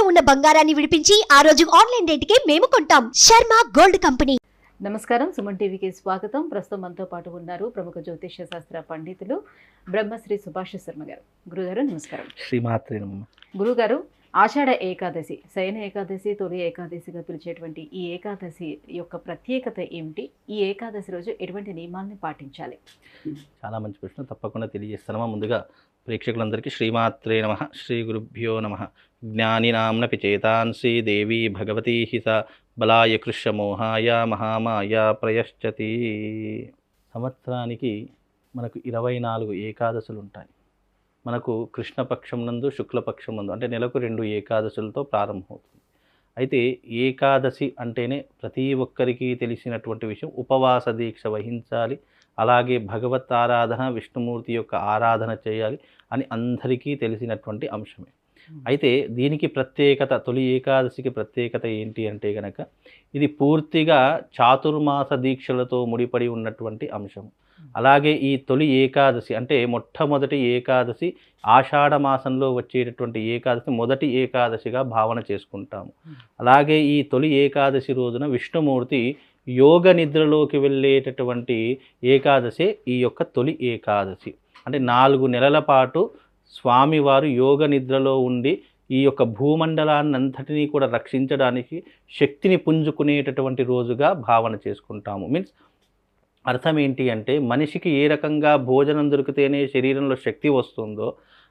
ఉన్న బంగారాన్ని విడిపించి ఆ రోజు ఆన్లైన్ రేటుకే మేము కొంటాం. Sharma gold company. నమస్కారం, సుమన్ టీవీకి స్వాగతం. ప్రస్తుతం మనతో పాటు ఉన్నారు ప్రముఖ జ్యోతిష్య శాస్త్ర పండితులు బ్రహ్మశ్రీ సుభాష్ శర్మ గారు. గురుగారు నమస్కారం. శ్రీమాత్రే నమః. గురుగారు, ఆషాఢ ఏకాదశి, శయన ఏకాదశి, తొలి ఏకాదశిగా పిలిచేటువంటి ఈ ఏకాదశి యొక్క ప్రత్యేకత ఏమిటి? ఈ ఏకాదశి రోజు ఎటువంటి నియమాల్ని పాటించాలి? చాలా మంచి ప్రశ్న, తప్పకుండా తెలియజేస్తానమ్మా. ముందుగా ప్రేక్షకులందరికీ శ్రీమాత్రే నమః, శ్రీ గురుభ్యో నమః. జ్ఞానినాంనపి చేతాంసి దేవీ భగవతీ హిత బలాయ కృష్ణమోహాయ మహామాయ ప్రయశ్చతి. సంవత్సరానికి మనకు 24 ఏకాదశులు ఉంటాయి. మనకు కృష్ణపక్షం నందు, శుక్లపక్షం నందు, అంటే నెలకు 2 ఏకాదశులతో ప్రారంభమవుతుంది. అయితే ఏకాదశి అంటేనే ప్రతి ఒక్కరికి తెలిసినటువంటి విషయం, ఉపవాస దీక్ష వహించాలి, అలాగే భగవత్ ఆరాధన, విష్ణుమూర్తి యొక్క ఆరాధన చేయాలి అని అందరికీ తెలిసినటువంటి అంశమే. అయితే దీనికి ప్రత్యేకత, తొలి ఏకాదశికి ప్రత్యేకత ఏంటి అంటే కనుక, ఇది పూర్తిగా చాతుర్మాస దీక్షలతో ముడిపడి ఉన్నటువంటి అంశం. అలాగే ఈ తొలి ఏకాదశి అంటే మొట్టమొదటి ఏకాదశి ఆషాఢ మాసంలో వచ్చేటటువంటి ఏకాదశి మొదటి ఏకాదశిగా భావన చేసుకుంటాము. అలాగే ఈ తొలి ఏకాదశి రోజున విష్ణుమూర్తి యోగ నిద్రలోకి వెళ్ళేటటువంటి ఏకాదశి ఈ యొక్క తొలి ఏకాదశి. అంటే 4 నెలల పాటు స్వామివారు యోగ నిద్రలో ఉండి ఈ యొక్క భూమండలాన్నంతటినీ కూడా రక్షించడానికి శక్తిని పుంజుకునేటటువంటి రోజుగా భావన చేసుకుంటాము. మీన్స్ అర్థం ఏంటి అంటే, మనిషికి ఏ రకంగా భోజనం దొరికితేనే శరీరంలో శక్తి వస్తుందో,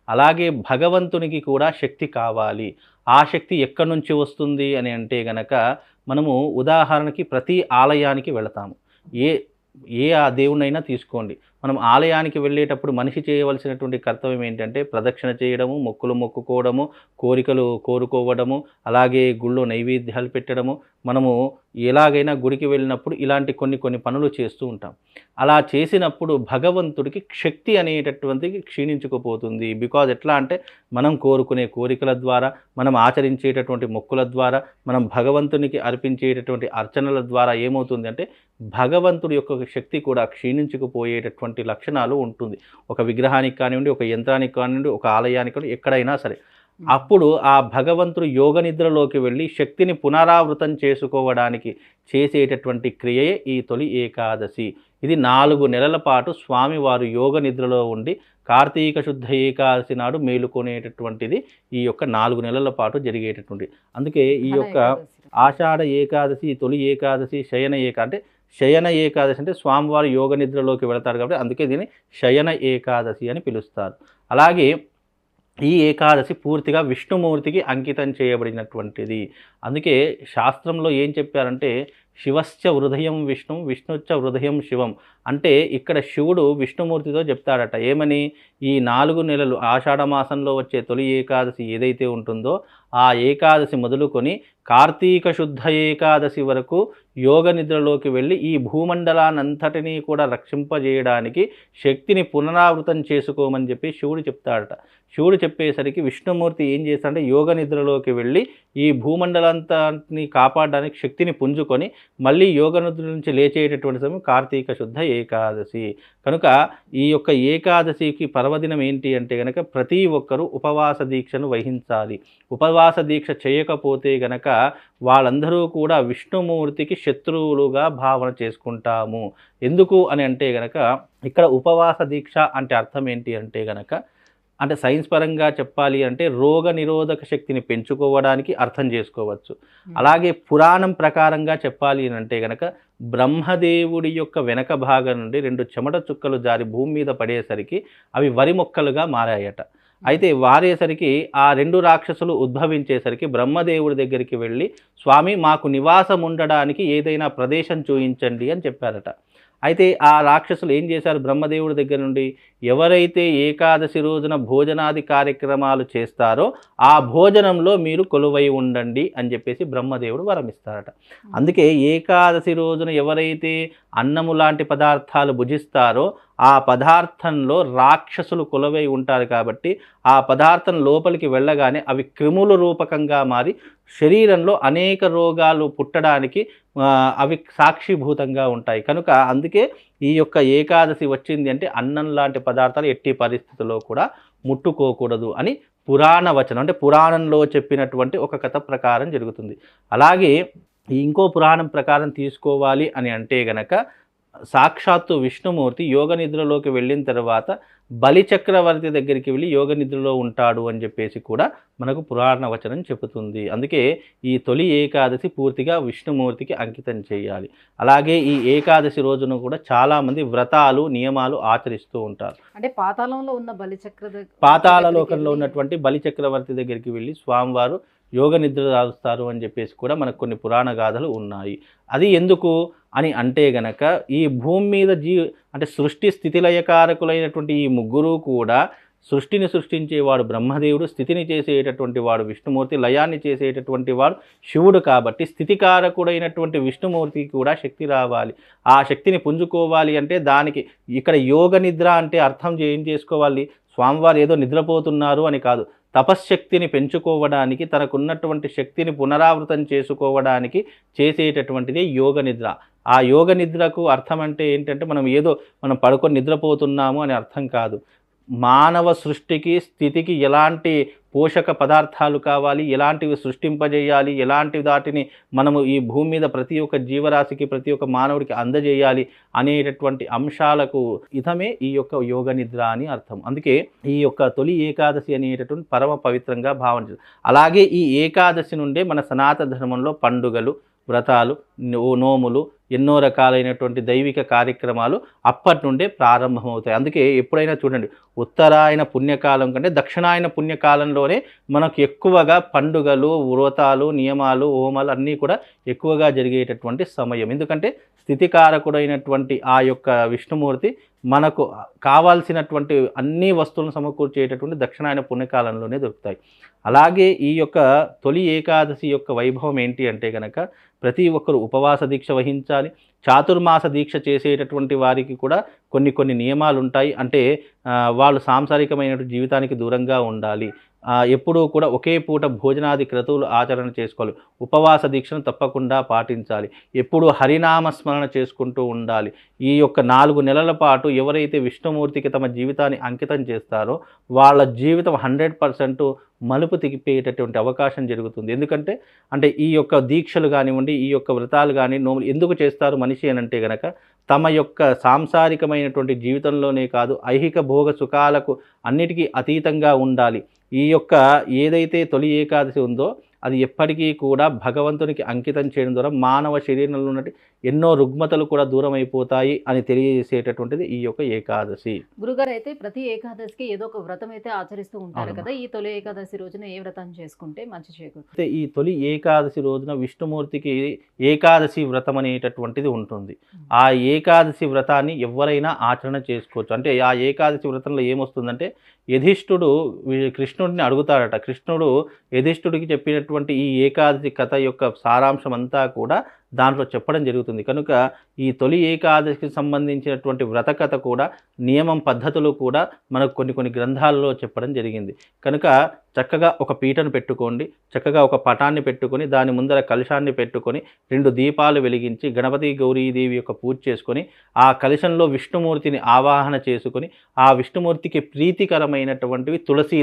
అలాగే భగవంతునికి కూడా శక్తి కావాలి. ఆ శక్తి ఎక్కడి నుంచి వస్తుంది అని అంటే గనక, మనము ఉదాహరణకి ప్రతి ఆలయానికి వెళతాము. ఏ ఆ దేవునైనా తీసుకోండి, మనం ఆలయానికి వెళ్ళేటప్పుడు మనిషి చేయవలసినటువంటి కర్తవ్యం ఏంటంటే ప్రదక్షిణ చేయడము, మొక్కులు మొక్కుకోవడము, కోరికలు కోరుకోవడము, అలాగే గుళ్ళో నైవేద్యాలు పెట్టడము. మనము ఎలాగైనా గుడికి వెళ్ళినప్పుడు ఇలాంటి కొన్ని పనులు చేస్తూ ఉంటాం. అలా చేసినప్పుడు భగవంతుడికి శక్తి అనేటటువంటిది క్షీణించుకుపోతుంది. బికాజ్ ఎట్లా అంటే, మనం కోరుకునే కోరికల ద్వారా, మనం ఆచరించేటటువంటి మొక్కుల ద్వారా, మనం భగవంతునికి అర్పించేటటువంటి అర్చనల ద్వారా ఏమవుతుంది అంటే, భగవంతుడి యొక్క శక్తి కూడా క్షీణించుకుపోయేటటువంటి లక్షణాలు ఉంటుంది. ఒక విగ్రహానికి కానివ్వండి, ఒక యంత్రానికి కానివ్వండి, ఒక ఆలయానికి కానివ్వండి, ఎక్కడైనా సరే. అప్పుడు ఆ భగవంతుడు యోగ నిద్రలోకి వెళ్ళి శక్తిని పునరావృతం చేసుకోవడానికి చేసేటటువంటి క్రియయే ఈ తొలి ఏకాదశి. ఇది 4 నెలల పాటు స్వామివారు యోగ నిద్రలో ఉండి కార్తీక శుద్ధ ఏకాదశి నాడు మేలుకొనేటటువంటిది ఈ యొక్క 4 నెలల పాటు జరిగేటటువంటిది. అందుకే ఈ యొక్క ఆషాఢ ఏకాదశి, తొలి ఏకాదశి, శయన ఏకాదశి అంటే స్వామివారు యోగ నిద్రలోకి వెళతారు కాబట్టి అందుకే దీన్ని శయన ఏకాదశి అని పిలుస్తారు. అలాగే ఈ ఏకాదశి పూర్తిగా విష్ణుమూర్తికి అంకితం చేయబడినటువంటిది. అందుకే శాస్త్రంలో ఏం చెప్పారంటే, శివశ్చ హృదయం విష్ణు, విష్ణుశ్చ హృదయం శివం. అంటే ఇక్కడ శివుడు విష్ణుమూర్తితో చెప్తాడట, ఏమని, ఈ 4 నెలలు ఆషాఢ మాసంలో వచ్చే తొలి ఏకాదశి ఏదైతే ఉంటుందో ఆ ఏకాదశి మొదలుకొని కార్తీక శుద్ధ ఏకాదశి వరకు యోగ నిద్రలోకి వెళ్ళి ఈ భూమండలాన్నంతటినీ కూడా రక్షింపజేయడానికి శక్తిని పునరావృతం చేసుకోమని చెప్పి శివుడు చెప్తాడట. శివుడు చెప్పేసరికి విష్ణుమూర్తి ఏం చేస్తాడంటే, యోగ నిద్రలోకి వెళ్ళి ఈ భూమండలంతాన్ని కాపాడడానికి శక్తిని పుంజుకొని మళ్ళీ యోగ నిద్ర నుంచి లేచేటటువంటి సమయం కార్తీక శుద్ధ ఏకాదశి. కనుక ఈ యొక్క ఏకాదశికి పర్వదినం ఏంటి అంటే గనక, ప్రతి ఒక్కరూ ఉపవాస దీక్షను వహించాలి. ఉపవాస దీక్ష చేయకపోతే గనక వాళ్ళందరూ కూడా విష్ణుమూర్తికి శత్రువులుగా భావన చేసుకుంటాము. ఎందుకు అని అంటే గనక, ఇక్కడ ఉపవాస దీక్ష అంటే అర్థం ఏంటి అంటే గనక, అంటే సైన్స్ పరంగా చెప్పాలి అంటే రోగ నిరోధక శక్తిని పెంచుకోవడానికి అర్థం చేసుకోవచ్చు. అలాగే పురాణం ప్రకారంగా చెప్పాలి అని అంటే గనక, బ్రహ్మదేవుడి యొక్క వెనక భాగం నుండి 2 చెమట చుక్కలు జారి భూమి మీద పడేసరికి అవి వరి మొక్కలుగా మారాయట. అయితే వారేసరికి ఆ 2 రాక్షసులు ఉద్భవించేసరికి బ్రహ్మదేవుడి దగ్గరికి వెళ్ళి, స్వామి మాకు నివాసం ఉండడానికి ఏదైనా ప్రదేశం చూయించండి అని చెప్పారట. అయితే ఆ రాక్షసులు ఏం చేశారు, బ్రహ్మదేవుడి దగ్గర నుండి ఎవరైతే ఏకాదశి రోజున భోజనాది కార్యక్రమాలు చేస్తారో ఆ భోజనంలో మీరు కొలువై ఉండండి అని చెప్పేసి బ్రహ్మదేవుడు వరమిస్తారట. అందుకే ఏకాదశి రోజున ఎవరైతే అన్నము లాంటి పదార్థాలు భుజిస్తారో ఆ పదార్థంలో రాక్షసులు కొలువై ఉంటారు కాబట్టి ఆ పదార్థం లోపలికి వెళ్ళగానే అవి క్రిముల రూపకంగా మారి శరీరంలో అనేక రోగాలు పుట్టడానికి అవి సాక్షిభూతంగా ఉంటాయి. కనుక అందుకే ఈ యొక్క ఏకాదశి వచ్చింది అంటే అన్నం లాంటి పదార్థాలు ఎట్టి పరిస్థితుల్లో కూడా ముట్టుకోకూడదు అని పురాణ వచనం అంటే పురాణంలో చెప్పినటువంటి ఒక కథ ప్రకారం జరుగుతుంది. అలాగే ఇంకో పురాణం ప్రకారం తీసుకోవాలి అని అంటే గనక సాక్షాత్తు విష్ణుమూర్తి యోగ నిద్రలోకి వెళ్ళిన తర్వాత బలిచక్రవర్తి దగ్గరికి వెళ్ళి యోగ నిద్రలో ఉంటాడు అని చెప్పేసి కూడా మనకు పురాణ వచనం చెబుతుంది. అందుకే ఈ తొలి ఏకాదశి పూర్తిగా విష్ణుమూర్తికి అంకితం చేయాలి. అలాగే ఈ ఏకాదశి రోజున కూడా చాలామంది వ్రతాలు నియమాలు ఆచరిస్తూ ఉంటారు. అంటే పాతాళంలో ఉన్నటువంటి బలిచక్రవర్తి దగ్గరికి వెళ్ళి స్వామివారు యోగ నిద్ర దాలుస్తారు అని చెప్పేసి కూడా మనకు కొన్ని పురాణ గాథలు ఉన్నాయి. అది ఎందుకు అని అంటే గనక ఈ భూమి మీద అంటే సృష్టి స్థితిలయకారకులైనటువంటి ఈ ముగ్గురు కూడా సృష్టిని సృష్టించేవాడు బ్రహ్మదేవుడు, స్థితిని చేసేటటువంటి వాడు విష్ణుమూర్తి, లయాన్ని చేసేటటువంటి వాడు శివుడు. కాబట్టి స్థితికారకుడైనటువంటి విష్ణుమూర్తికి కూడా శక్తి రావాలి. ఆ శక్తిని పుంజుకోవాలి అంటే దానికి ఇక్కడ యోగ నిద్ర అంటే అర్థం ఏం చేసుకోవాలి? స్వామివారు ఏదో నిద్రపోతున్నారు అని కాదు, తపశ్శక్తిని పెంచుకోవడానికి తనకున్నటువంటి శక్తిని పునరావృతం చేసుకోవడానికి చేసేటటువంటిదే యోగ నిద్ర. ఆ యోగ నిద్రకు అర్థం అంటే ఏంటంటే మనం పడుకొని నిద్రపోతున్నాము అని అర్థం కాదు. మానవ సృష్టికి స్థితికి ఎలాంటి పోషక పదార్థాలు కావాలి, ఎలాంటివి సృష్టింపజేయాలి, ఎలాంటి వాటిని మనము ఈ భూమి మీద ప్రతి ఒక్క జీవరాశికి ప్రతి ఒక్క మానవుడికి అందజేయాలి అనేటటువంటి అంశాలకు ఇదమే ఈ యొక్క యోగ నిద్ర అని అర్థం. అందుకే ఈ యొక్క తొలి ఏకాదశి అనేటటువంటి పరమ పవిత్రంగా భావించారు. అలాగే ఈ ఏకాదశి నుండే మన సనాతన ధర్మంలో పండుగలు, వ్రతాలు, నోములు, ఎన్నో రకాలైనటువంటి దైవిక కార్యక్రమాలు అప్పటి నుండే ప్రారంభమవుతాయి. అందుకే ఎప్పుడైనా చూడండి, ఉత్తరాయణ పుణ్యకాలం కంటే దక్షిణాయన పుణ్యకాలంలోనే మనకు ఎక్కువగా పండుగలు, వ్రతాలు, నియమాలు, హోమాలు అన్నీ కూడా ఎక్కువగా జరిగేటటువంటి సమయం. ఎందుకంటే స్థితికారకుడైనటువంటి ఆ యొక్క విష్ణుమూర్తి మనకు కావాల్సినటువంటి అన్ని వస్తువులను సమకూర్చేటటువంటి దక్షిణాయన పుణ్యకాలంలోనే దొరుకుతాయి. అలాగే ఈ యొక్క తొలి ఏకాదశి యొక్క వైభవం ఏంటి అంటే కనుక ప్రతి ఒక్కరు ఉపవాస దీక్ష వహించాలి. చాతుర్మాస దీక్ష చేసేటటువంటి వారికి కూడా కొన్ని నియమాలు ఉంటాయి. అంటే వాళ్ళు సాంసారికమైనటువంటి జీవితానికి దూరంగా ఉండాలి. ఎప్పుడూ కూడా ఒకే పూట భోజనాది క్రతువులు ఆచరణ చేసుకోవాలి. ఉపవాస దీక్షను తప్పకుండా పాటించాలి. ఎప్పుడు హరినామస్మరణ చేసుకుంటూ ఉండాలి. ఈ యొక్క 4 నెలల పాటు ఎవరైతే విష్ణుమూర్తికి తమ జీవితాన్ని అంకితం చేస్తారో వాళ్ళ జీవితం 100% మలుపు తిప్పేటటువంటి అవకాశం జరుగుతుంది. ఎందుకంటే ఈ యొక్క దీక్షలు కానివ్వండి, ఈ యొక్క వ్రతాలు కానీ నోములు ఎందుకు చేస్తారు మనిషి అని అంటే గనక తమ యొక్క సాంసారికమైనటువంటి జీవితంలోనే కాదు, ఐహిక భోగ సుఖాలకు అన్నిటికీ అతీతంగా ఉండాలి. ఈ యొక్క ఏదైతే తొలి ఏకాదశి ఉందో అది ఎప్పటికీ కూడా భగవంతునికి అంకితం చేయడం ద్వారా మానవ శరీరంలో ఉన్నట్టు ఎన్నో రుగ్మతలు కూడా దూరం అయిపోతాయి అని తెలియజేసేటటువంటిది ఈ యొక్క ఏకాదశి. గురుగారు, అయితే ప్రతి ఏకాదశికి ఏదో ఒక వ్రతం అయితే ఆచరిస్తూ ఉంటారు కదా. ఈ తొలి ఏకాదశి రోజున ఏ వ్రతం చేసుకుంటే మంచి చేకూరుతుంది? ఈ తొలి ఏకాదశి రోజున విష్ణుమూర్తికి ఏకాదశి వ్రతం అనేటటువంటిది ఉంటుంది. ఆ ఏకాదశి వ్రతాన్ని ఎవరైనా ఆచరణ చేసుకోవచ్చు. అంటే ఆ ఏకాదశి వ్రతంలో ఏమొస్తుందంటే యధిష్ఠుడు కృష్ణుడిని అడుగుతాడట. కృష్ణుడు యధిష్ఠుడికి చెప్పినటువంటి ఈ ఏకాదశి కథ యొక్క సారాంశం అంతా కూడా దాంట్లో చెప్పడం జరుగుతుంది. కనుక ఈ తొలి ఏకాదశికి సంబంధించినటువంటి వ్రత కథ కూడా నియమం పద్ధతులు కూడా మనకు కొన్ని గ్రంథాలలో చెప్పడం జరిగింది. కనుక చక్కగా ఒక పీటను పెట్టుకోండి, చక్కగా ఒక పటాన్ని పెట్టుకొని దాని ముందర కలశాన్ని పెట్టుకొని 2 దీపాలు వెలిగించి గణపతి గౌరీదేవి యొక్క పూజ చేసుకొని ఆ కలశంలో విష్ణుమూర్తిని ఆవాహన చేసుకొని ఆ విష్ణుమూర్తికి ప్రీతికరమైనటువంటివి తులసీ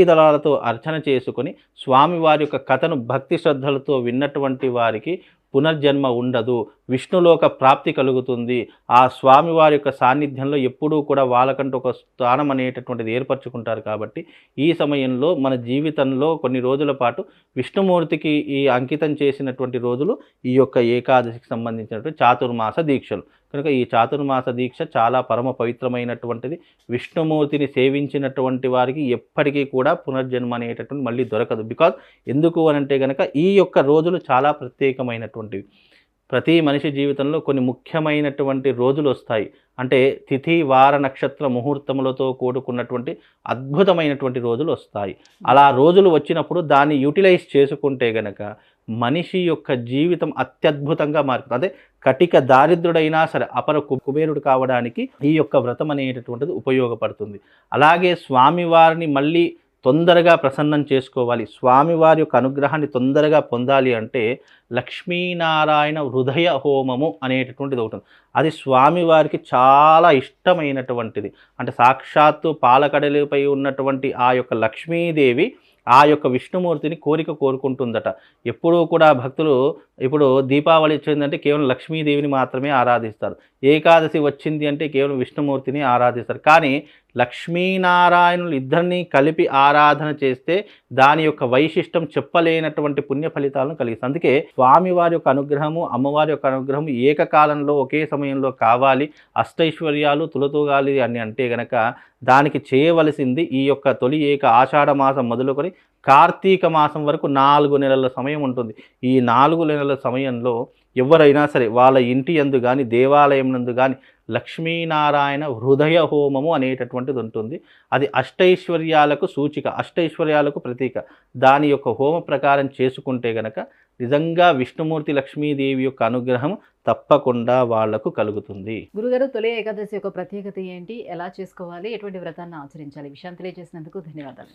దళాలతో అర్చన చేసుకొని స్వామివారి యొక్క కథను భక్తి శ్రద్ధలతో విన్నటువంటి వారికి పునర్జన్మ ఉండదు, విష్ణులోక ప్రాప్తి కలుగుతుంది. ఆ స్వామివారి యొక్క సాన్నిధ్యంలో ఎప్పుడూ కూడా వాళ్ళకంటూ ఒక స్థానం అనేటటువంటిది ఏర్పరచుకుంటారు. కాబట్టి ఈ సమయంలో మన జీవితంలో కొన్ని రోజుల పాటు విష్ణుమూర్తికి ఈ అంకితం చేసినటువంటి రోజులు ఈ యొక్క ఏకాదశికి సంబంధించినటువంటి చాతుర్మాస దీక్షలు. కనుక ఈ చాతుర్మాస దీక్ష చాలా పరమ పవిత్రమైనటువంటిది. విష్ణుమూర్తిని సేవించినటువంటి వారికి ఎప్పటికీ కూడా పునర్జన్మ అనేటటువంటి మళ్ళీ దొరకదు. బికాజ్ ఎందుకు అనంటే కనుక ఈ యొక్క రోజులు చాలా ప్రత్యేకమైనటువంటివి. ప్రతి మనిషి జీవితంలో కొన్ని ముఖ్యమైనటువంటి రోజులు వస్తాయి. అంటే తిథి వార నక్షత్ర ముహూర్తములతో కూడుకున్నటువంటి అద్భుతమైనటువంటి రోజులు వస్తాయి. అలా రోజులు వచ్చినప్పుడు దాన్ని యూటిలైజ్ చేసుకుంటే గనక మనిషి యొక్క జీవితం అత్యద్భుతంగా మారుతుంది. అదే కటిక దారిద్రుడైనా సరే అపర కుబేరుడు కావడానికి ఈ యొక్క వ్రతం అనేటటువంటిది ఉపయోగపడుతుంది. అలాగే స్వామివారిని మళ్ళీ తొందరగా ప్రసన్నం చేసుకోవాలి, స్వామివారి యొక్క అనుగ్రహాన్ని తొందరగా పొందాలి అంటే లక్ష్మీనారాయణ హృదయ హోమము అనేటటువంటిది ఒకటి ఉంది. అది స్వామివారికి చాలా ఇష్టమైనటువంటిది. అంటే సాక్షాత్తు పాలకడలిపై ఉన్నటువంటి ఆ యొక్క లక్ష్మీదేవి ఆ యొక్క విష్ణుమూర్తిని కోరుకుంటుందట. ఎప్పుడూ కూడా భక్తులు ఇప్పుడు దీపావళి వచ్చిందంటే కేవలం లక్ష్మీదేవిని మాత్రమే ఆరాధిస్తారు, ఏకాదశి వచ్చింది అంటే కేవలం విష్ణుమూర్తిని ఆరాధిస్తారు. కానీ లక్ష్మీనారాయణులు ఇద్దరినీ కలిపి ఆరాధన చేస్తే దాని యొక్క వైశిష్టం చెప్పలేనటువంటి పుణ్య ఫలితాలను కలిగిస్తుంది. అందుకే స్వామివారి యొక్క అనుగ్రహము, అమ్మవారి యొక్క అనుగ్రహము ఏకకాలంలో ఒకే సమయంలో కావాలి, అష్టైశ్వర్యాలు తులతూగాలి అని అంటే గనక దానికి చేయవలసింది ఈ యొక్క తొలి ఆషాఢ మాసం మొదలుకొని కార్తీక మాసం వరకు 4 నెలల సమయం ఉంటుంది. ఈ 4 నెలల సమయంలో ఎవరైనా సరే వాళ్ళ ఇంటి యందు కానీ దేవాలయం నందు కానీ లక్ష్మీనారాయణ హృదయ హోమము అనేటటువంటిది ఉంటుంది. అది అష్టైశ్వర్యాలకు సూచిక, అష్టైశ్వర్యాలకు ప్రతీక. దాని యొక్క హోమ ప్రకారం చేసుకుంటే గనక నిజంగా విష్ణుమూర్తి లక్ష్మీదేవి యొక్క అనుగ్రహం తప్పకుండా వాళ్లకు కలుగుతుంది. గురుగారు, తొలి ఏకాదశి యొక్క ప్రత్యేకత ఏంటి, ఎలా చేసుకోవాలి, ఎటువంటి వ్రతాన్ని ఆచరించాలి, విషయం తెలియజేసినందుకు ధన్యవాదాలు.